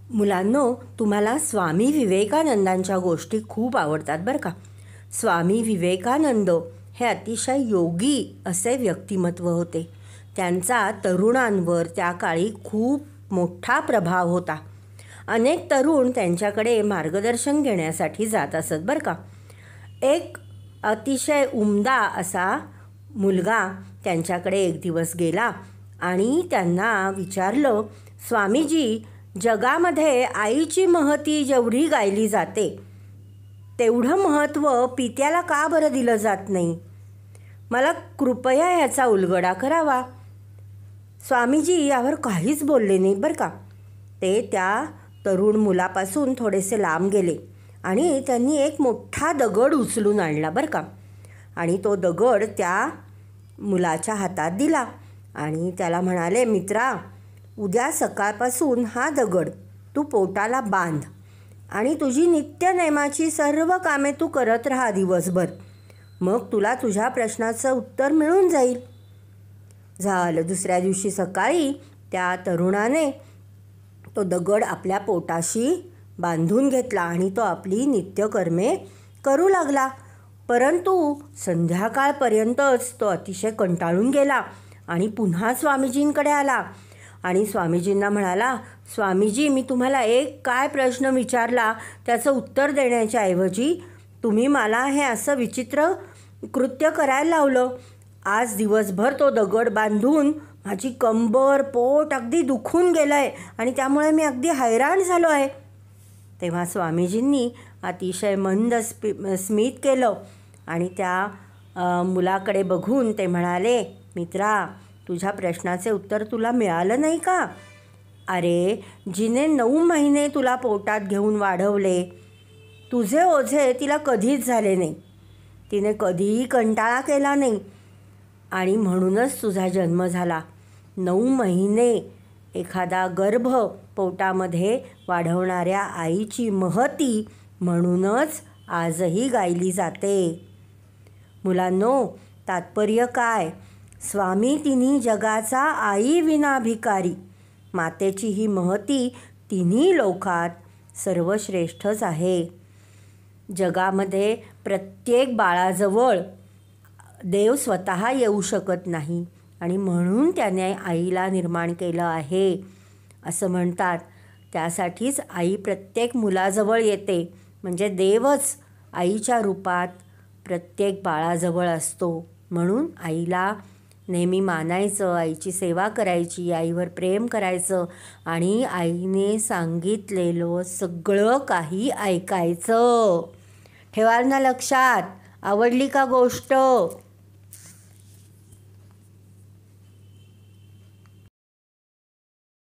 मुलांनो, तुम्हाला स्वामी विवेकानंदांच्या गोष्टी खूप आवडतात बरं का. स्वामी विवेकानंद हे अतिशय योगी असे व्यक्तिमत्व होते. त्यांचा तरुणांवर त्या काळी खूप मोठा प्रभाव होता. अनेक तरुण त्यांच्याकडे मार्गदर्शन घेण्यासाठी जात असत बरं का. एक अतिशय उमदा असा मुलगा त्यांच्याकडे एक दिवस गेला आणि त्यांना विचारलं, स्वामीजी, जगामध्ये आईची महती जेवढी गायली जाते तेवढं महत्त्व पित्याला का बरं दिलं जात नाही? मला कृपया ह्याचा उलगडा करावा. स्वामीजी यावर काहीच बोलले नाही बरं का. ते त्या तरुण मुलापासून थोडेसे लांब गेले आणि त्यांनी एक मोठा दगड उचलून आणला बरं का. आणि तो दगड त्या मुलाच्या हातात दिला आणि त्याला म्हणाले, मित्रा, उद्या सकाळपासून हा दगड तू पोटाला बांध आणि तुझी नित्यनेमाची सर्व कामे तू करत राहा दिवसभर. मग तुला तुझ्या प्रश्नाचं उत्तर मिळून जाईल. झालं. दुसऱ्या दिवशी सकाळी त्या तरुणाने तो दगड आपल्या पोटाशी बांधून घेतला आणि तो आपली नित्यकर्मे करू लागला. परंतु संध्याकाळपर्यंतच तो अतिशय कंटाळून गेला आणि पुन्हा स्वामीजींकडे आला आणि स्वामीजींना म्हणाला, स्वामीजी, मी तुम्हाला एक काय प्रश्न विचारला त्याचं उत्तर देण्याच्या ऐवजी तुम्ही मला हे असं विचित्र कृत्य करायला लावलं. आज दिवसभर तो दगड बांधून माझी कंबर पोट अगदी दुखून गेलं आहे आणि त्यामुळे मी अगदी हैराण झालो आहे. तेव्हा स्वामीजींनी अतिशय मंद स्मित केलं आणि त्या मुलाकडे बघून ते म्हणाले, मित्रा, तुझ्या प्रश्नाचे उत्तर तुला मिळालं नाही का? अरे, जिने 9 महिने तुला पोटात घेऊन वाढवले, तुझे ओझे तिला कधीच झाले नाही. तिने कधीही कंटाळा केला नाही आणि म्हणूनच तुझा जन्म झाला. 9 महिने एखादा गर्भ पोटामध्ये वाढवणाऱ्या आईची महती म्हणूनच आजही गायली जाते. मुलांनो, तात्पर्य काय? स्वामी तिन्ही जगाचा आई विना भिकारी. मातेची ही महती तिन्ही लोकात सर्वश्रेष्ठच आहे. जगामध्ये प्रत्येक बाळाजवळ देव स्वतः येऊ शकत नाही आणि म्हणून त्याने आईला निर्माण केलं आहे असं म्हणतात. त्यासाठीच आई प्रत्येक मुलाजवळ येते. म्हणजे देवच आईच्या रूपात प्रत्येक बाळाजवळ असतो. म्हणून आईला नेहमी मानायचं, आईची सेवा करायची, आईवर प्रेम करायचं आणि आईने सांगितलेलं सगळं काही ऐकायचं. ठेवाल ना लक्षात? आवडली का गोष्ट?